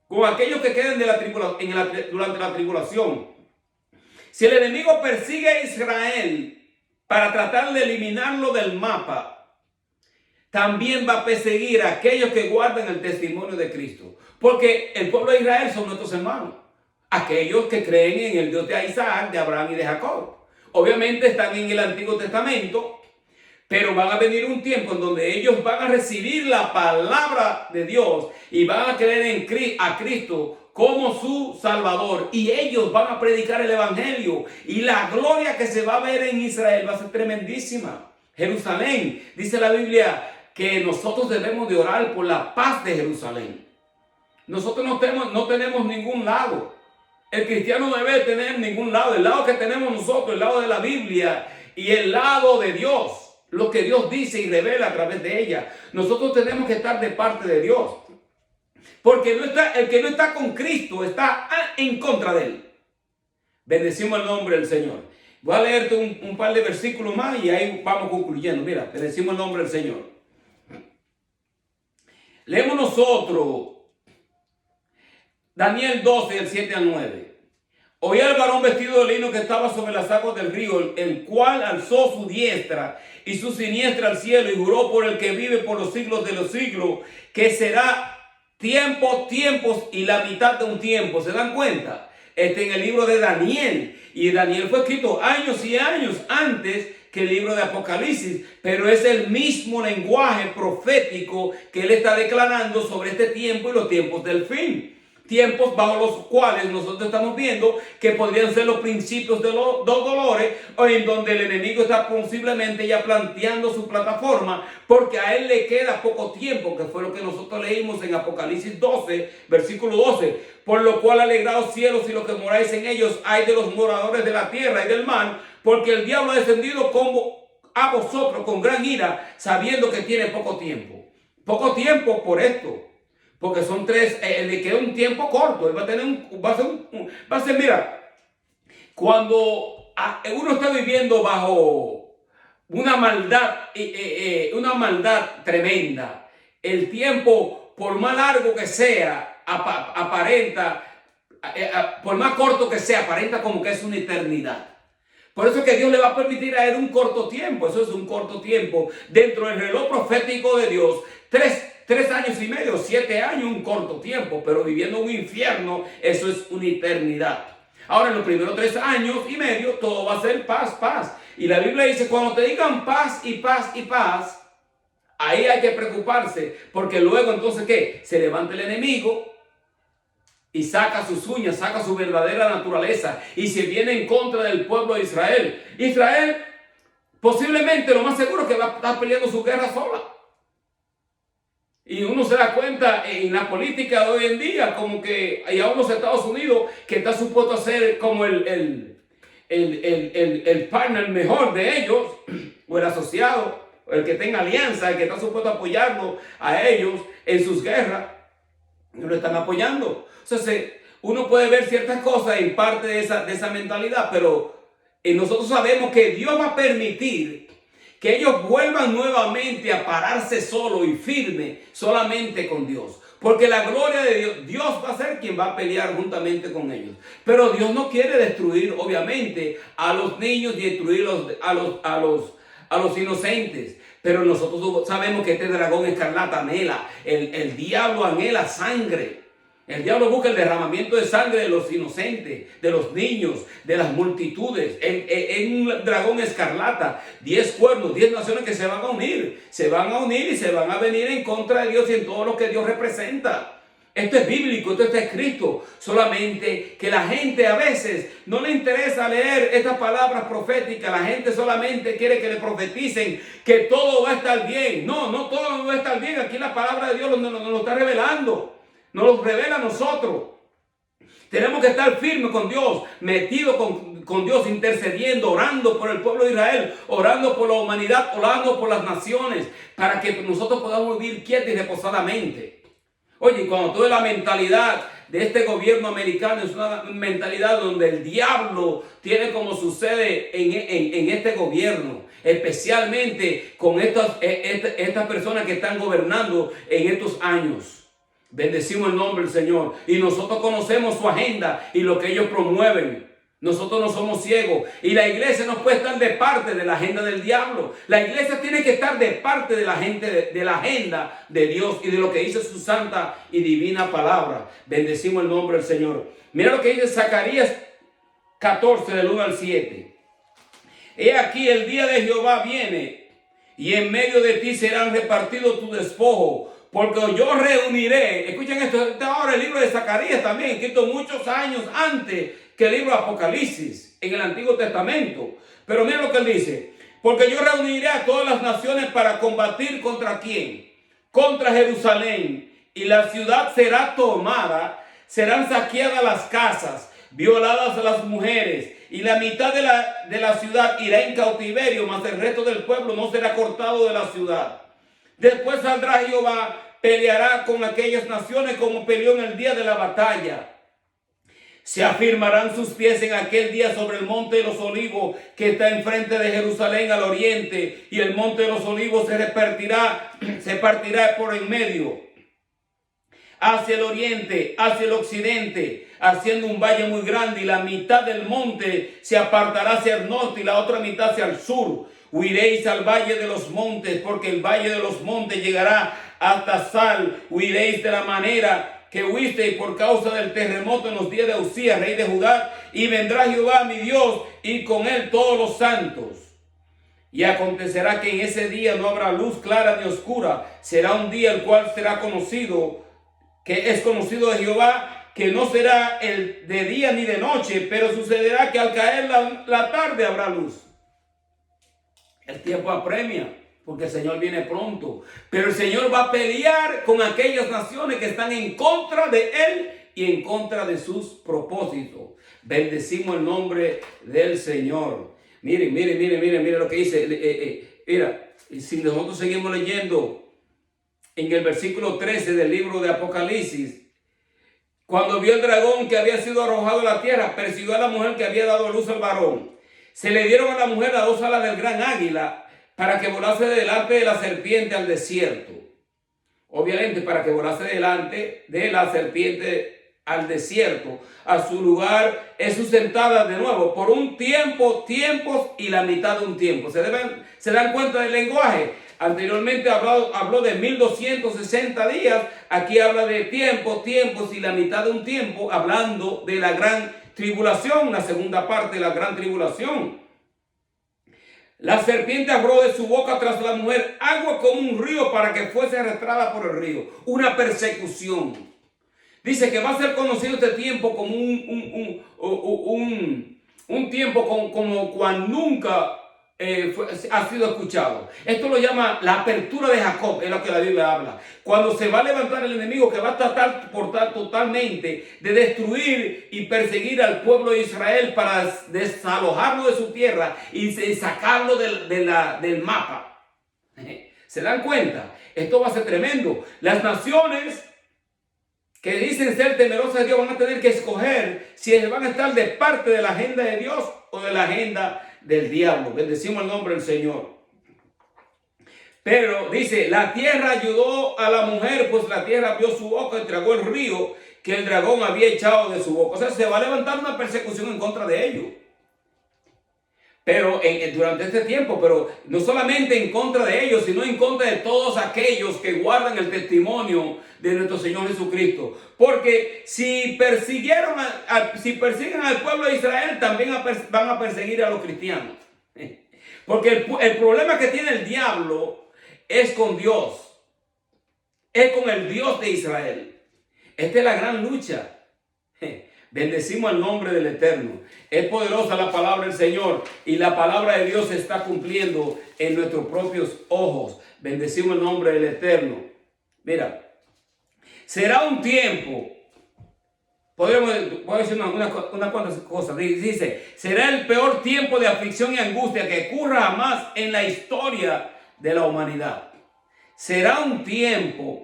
con aquellos que queden durante la tribulación, si el enemigo persigue a Israel para tratar de eliminarlo del mapa, también va a perseguir a aquellos que guardan el testimonio de Cristo. Porque el pueblo de Israel son nuestros hermanos, aquellos que creen en el Dios de Isaac, de Abraham y de Jacob. Obviamente están en el Antiguo Testamento, Pero van a venir un tiempo en donde ellos van a recibir la palabra de Dios y van a creer a Cristo como su Salvador. Y ellos van a predicar el Evangelio. Y la gloria que se va a ver en Israel va a ser tremendísima. Jerusalén, dice la Biblia, que nosotros debemos de orar por la paz de Jerusalén. Nosotros no tenemos ningún lado. El cristiano no debe tener ningún lado. El lado que tenemos nosotros, el lado de la Biblia y el lado de Dios. Lo que Dios dice y revela a través de ella. Nosotros tenemos que estar de parte de Dios. Porque el que no está con Cristo está en contra de él. Bendecimos el nombre del Señor. Voy a leerte un par de versículos más y ahí vamos concluyendo. Mira, bendecimos el nombre del Señor. Leemos nosotros Daniel 12, del 7 al 9. Oí al varón vestido de lino que estaba sobre las aguas del río, el cual alzó su diestra y su siniestra al cielo y juró por el que vive por los siglos de los siglos, que será tiempos y la mitad de un tiempo. ¿Se dan cuenta? En el libro de Daniel. Y Daniel fue escrito años y años antes que el libro de Apocalipsis, pero es el mismo lenguaje profético que él está declarando sobre este tiempo y los tiempos del fin. Tiempos bajo los cuales nosotros estamos viendo que podrían ser los principios de los dos dolores, o en donde el enemigo está posiblemente ya planteando su plataforma, porque a él le queda poco tiempo, que fue lo que nosotros leímos en Apocalipsis 12, versículo 12. Por lo cual alegraos cielos y los que moráis en ellos, hay de los moradores de la tierra y del mar, porque el diablo ha descendido como a vosotros con gran ira, sabiendo que tiene poco tiempo. Poco tiempo por esto. Porque son tres, le queda un tiempo corto. Él va a ser, mira, cuando uno está viviendo bajo una maldad tremenda, el tiempo, por más largo que sea, aparenta, por más corto que sea, aparenta como que es una eternidad. Por eso es que Dios le va a permitir a él un corto tiempo. Eso es un corto tiempo dentro del reloj profético de Dios. 3 años y medio, 7 años, un corto tiempo, pero viviendo un infierno, eso es una eternidad. Ahora, en los primeros 3 años y medio, todo va a ser paz, paz. Y la Biblia dice, cuando te digan paz y paz y paz, ahí hay que preocuparse, porque luego entonces, ¿qué? Se levanta el enemigo y saca sus uñas, saca su verdadera naturaleza y se viene en contra del pueblo de Israel. Israel, posiblemente, lo más seguro es que va a estar peleando su guerra sola. Y uno se da cuenta en la política de hoy en día, como que hay a unos Estados Unidos que está supuesto a ser como el partner mejor de ellos, o el asociado, o el que tenga alianza, el que está supuesto a apoyarlo a ellos en sus guerras, no lo están apoyando. Entonces, uno puede ver ciertas cosas en parte de esa mentalidad, pero nosotros sabemos que Dios va a permitir que ellos vuelvan nuevamente a pararse solo y firme solamente con Dios. Porque la gloria de Dios va a ser quien va a pelear juntamente con ellos. Pero Dios no quiere destruir, obviamente, a los niños y destruir a los inocentes. Pero nosotros sabemos que este dragón escarlata anhela, el diablo anhela sangre. El diablo busca el derramamiento de sangre de los inocentes, de los niños, de las multitudes. En un dragón escarlata, 10 cuernos, 10 naciones que se van a unir. Se van a unir y se van a venir en contra de Dios y en todo lo que Dios representa. Esto es bíblico, esto está escrito. Solamente que la gente a veces no le interesa leer estas palabras proféticas. La gente solamente quiere que le profeticen que todo va a estar bien. No todo va a estar bien. Aquí la palabra de Dios nos lo está revelando. Nos lo revela a nosotros. Tenemos que estar firmes con Dios, metidos con Dios, intercediendo, orando por el pueblo de Israel, orando por la humanidad, orando por las naciones, para que nosotros podamos vivir quietos y reposadamente. Oye, cuando toda la mentalidad de este gobierno americano es una mentalidad donde el diablo tiene como su sede en este gobierno, especialmente con estas personas que están gobernando en estos años. Bendecimos el nombre del Señor. Y nosotros conocemos su agenda y lo que ellos promueven. Nosotros no somos ciegos. Y la iglesia no puede estar de parte de la agenda del diablo. La iglesia tiene que estar de parte de la agenda de Dios y de lo que dice su santa y divina palabra. Bendecimos el nombre del Señor. Mira lo que dice Zacarías 14, del 1 al 7. He aquí el día de Jehová viene y en medio de ti serán repartidos tu despojo, porque yo reuniré, escuchen esto, ahora el libro de Zacarías también, escrito muchos años antes que el libro de Apocalipsis, en el Antiguo Testamento. Pero mira lo que él dice, porque yo reuniré a todas las naciones para combatir ¿contra quién? Contra Jerusalén, y la ciudad será tomada, serán saqueadas las casas, violadas a las mujeres, y la mitad de la ciudad irá en cautiverio, mas el resto del pueblo no será cortado de la ciudad. Después saldrá Jehová, peleará con aquellas naciones como peleó en el día de la batalla. Se afirmarán sus pies en aquel día sobre el monte de los olivos que está enfrente de Jerusalén al oriente, y el monte de los olivos se partirá por en medio, hacia el oriente, hacia el occidente, haciendo un valle muy grande, y la mitad del monte se apartará hacia el norte y la otra mitad hacia el sur. Huiréis al valle de los montes, porque el valle de los montes llegará hasta Sal. Huiréis de la manera que huisteis por causa del terremoto en los días de Usías, rey de Judá, y vendrá Jehová mi Dios, y con él todos los santos. Y acontecerá que en ese día no habrá luz clara ni oscura, será un día el cual será conocido, que es conocido de Jehová, que no será el de día ni de noche, pero sucederá que al caer la tarde habrá luz. El tiempo apremia, porque el Señor viene pronto, pero el Señor va a pelear con aquellas naciones que están en contra de Él y en contra de sus propósitos. Bendecimos el nombre del Señor. Miren lo que dice. Mira, si nosotros seguimos leyendo en el versículo 13 del libro de Apocalipsis, cuando vio el dragón que había sido arrojado a la tierra, persiguió a la mujer que había dado luz al varón. Se le dieron a la mujer las dos alas del gran águila para que volase delante de la serpiente al desierto. Obviamente, para que volase delante de la serpiente al desierto, a su lugar es sustentada de nuevo por un tiempo, tiempos y la mitad de un tiempo. ¿Se dan cuenta del lenguaje? Anteriormente habló de 1260 días, aquí habla de tiempo, tiempos y la mitad de un tiempo, hablando de la gran tribulación, la segunda parte de la gran tribulación. La serpiente arrojó de su boca tras la mujer agua como un río para que fuese arrastrada por el río. Una persecución. Dice que va a ser conocido este tiempo como un tiempo como cual nunca ha sido escuchado. Esto lo llama la apertura de Jacob, es lo que la Biblia habla. Cuando se va a levantar el enemigo que va a tratar totalmente de destruir y perseguir al pueblo de Israel para desalojarlo de su tierra y sacarlo del mapa. ¿Se dan cuenta? Esto va a ser tremendo. Las naciones que dicen ser temerosas de Dios van a tener que escoger si van a estar de parte de la agenda de Dios o de la agenda del diablo. Bendecimos el nombre del Señor. Pero dice, la tierra ayudó a la mujer, pues la tierra abrió su boca y tragó el río que el dragón había echado de su boca. O sea, se va a levantar una persecución en contra de ellos. Pero durante este tiempo, pero no solamente en contra de ellos, sino en contra de todos aquellos que guardan el testimonio de nuestro Señor Jesucristo. Porque si persiguen al pueblo de Israel, también van a perseguir a los cristianos. Porque el problema que tiene el diablo es con Dios. Es con el Dios de Israel. Esta es la gran lucha. Bendecimos el nombre del Eterno. Es poderosa la palabra del Señor y la palabra de Dios se está cumpliendo en nuestros propios ojos. Bendecimos el nombre del Eterno. Mira, será un tiempo, voy a decir unas cuantas cosas. Dice, será el peor tiempo de aflicción y angustia que ocurra jamás en la historia de la humanidad. Será un tiempo,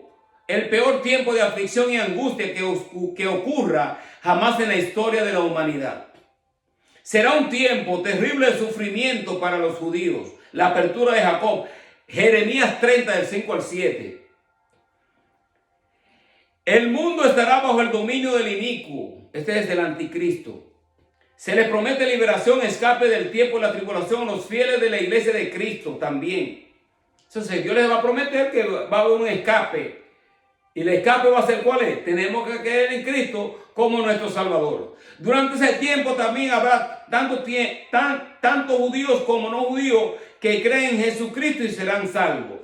el peor tiempo de aflicción y angustia que ocurra jamás en la historia de la humanidad. Será un tiempo terrible de sufrimiento para los judíos. La apertura de Jacob. Jeremías 30, del 5 al 7. El mundo estará bajo el dominio del inicuo. Este es el anticristo. Se le promete liberación, escape del tiempo de la tribulación a los fieles de la iglesia de Cristo también. Entonces Dios les va a prometer que va a haber un escape Y el escape va a ser ¿cuál es? Tenemos que creer en Cristo como nuestro Salvador. Durante ese tiempo también habrá tanto judíos como no judíos que creen en Jesucristo y serán salvos.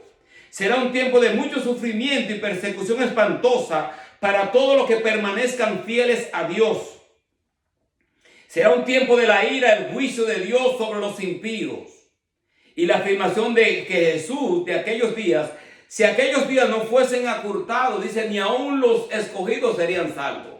Será un tiempo de mucho sufrimiento y persecución espantosa para todos los que permanezcan fieles a Dios. Será un tiempo de la ira, el juicio de Dios sobre los impíos. Y la afirmación de que Jesús de aquellos días, si aquellos días no fuesen acortados, dice, ni aún los escogidos serían salvos.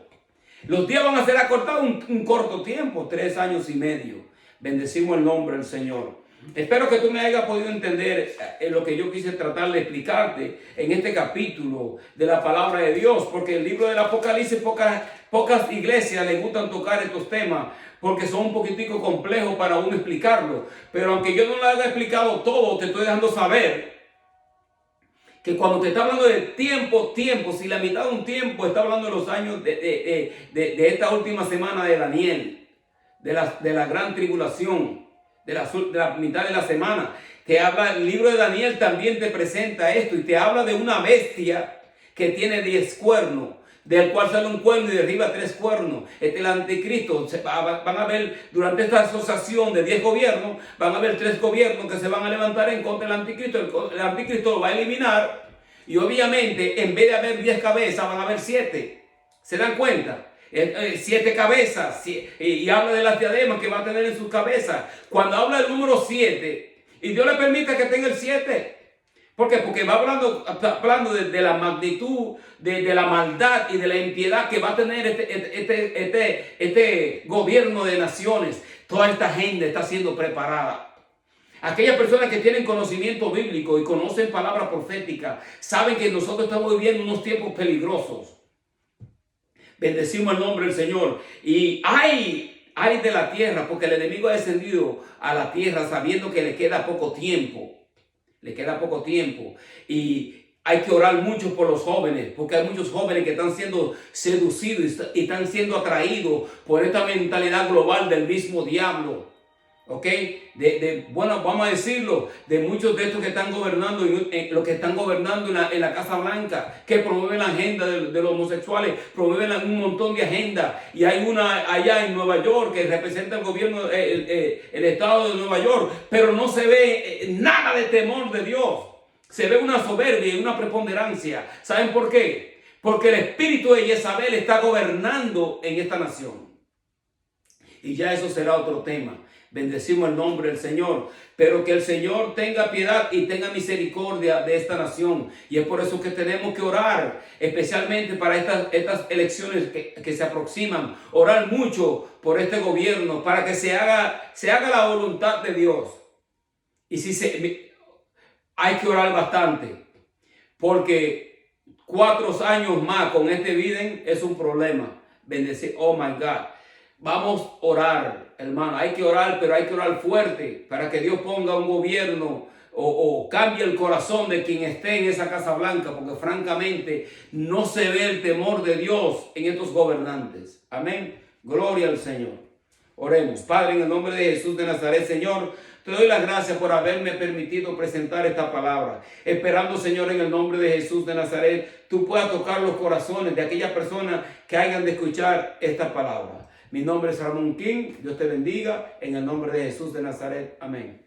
Los días van a ser acortados un corto tiempo, 3 años y medio. Bendecimos el nombre del Señor. Espero que tú me hayas podido entender lo que yo quise tratar de explicarte en este capítulo de la palabra de Dios, porque el libro del Apocalipsis, pocas iglesias les gustan tocar estos temas, porque son un poquitico complejos para uno explicarlo. Pero aunque yo no lo haya explicado todo, te estoy dejando saber que cuando te está hablando de tiempo, si la mitad de un tiempo está hablando de los años de esta última semana de Daniel, de la gran tribulación, de la mitad de la semana, te habla, el libro de Daniel también te presenta esto y te habla de una bestia que tiene 10 cuernos, del cual sale un cuerno y derriba 3 cuernos. Este es el anticristo. Van a ver durante esta asociación de 10 gobiernos, van a haber 3 gobiernos que se van a levantar en contra del anticristo. El anticristo lo va a eliminar y obviamente en vez de haber 10 cabezas van a haber 7. ¿Se dan cuenta? 7 cabezas y habla de las diademas que va a tener en sus cabezas. Cuando habla del número 7 y Dios le permite que tenga el 7. ¿Por qué? Porque va hablando de la magnitud, de la maldad y de la impiedad que va a tener este gobierno de naciones. Toda esta gente está siendo preparada. Aquellas personas que tienen conocimiento bíblico y conocen palabra profética, saben que nosotros estamos viviendo unos tiempos peligrosos. Bendecimos el nombre del Señor. Y hay de la tierra, porque el enemigo ha descendido a la tierra sabiendo que le queda poco tiempo. Le queda poco tiempo. Y hay que orar mucho por los jóvenes, porque hay muchos jóvenes que están siendo seducidos y están siendo atraídos por esta mentalidad global del mismo diablo. ¿Ok? Bueno, vamos a decirlo, de muchos de estos que están gobernando, los que están gobernando en la Casa Blanca, que promueven la agenda de los homosexuales, promueven un montón de agendas. Y hay una allá en Nueva York que representa el gobierno, el estado de Nueva York, pero no se ve nada de temor de Dios. Se ve una soberbia y una preponderancia. ¿Saben por qué? Porque el espíritu de Jezabel está gobernando en esta nación. Y ya eso será otro tema. Bendecimos el nombre del Señor, pero que el Señor tenga piedad y tenga misericordia de esta nación. Y es por eso que tenemos que orar, especialmente para estas elecciones que se aproximan. Orar mucho por este gobierno para que se haga la voluntad de Dios. Y hay que orar bastante, porque 4 años más con este Biden es un problema. Bendecir, oh my God. Vamos a orar, hermano. Hay que orar, pero hay que orar fuerte para que Dios ponga un gobierno o cambie el corazón de quien esté en esa Casa Blanca, porque francamente no se ve el temor de Dios en estos gobernantes. Amén. Gloria al Señor. Oremos. Padre, en el nombre de Jesús de Nazaret, Señor, te doy las gracias por haberme permitido presentar esta palabra. Esperando, Señor, en el nombre de Jesús de Nazaret, tú puedas tocar los corazones de aquellas personas que hayan de escuchar esta palabra. Mi nombre es Ramón King. Dios te bendiga en el nombre de Jesús de Nazaret. Amén.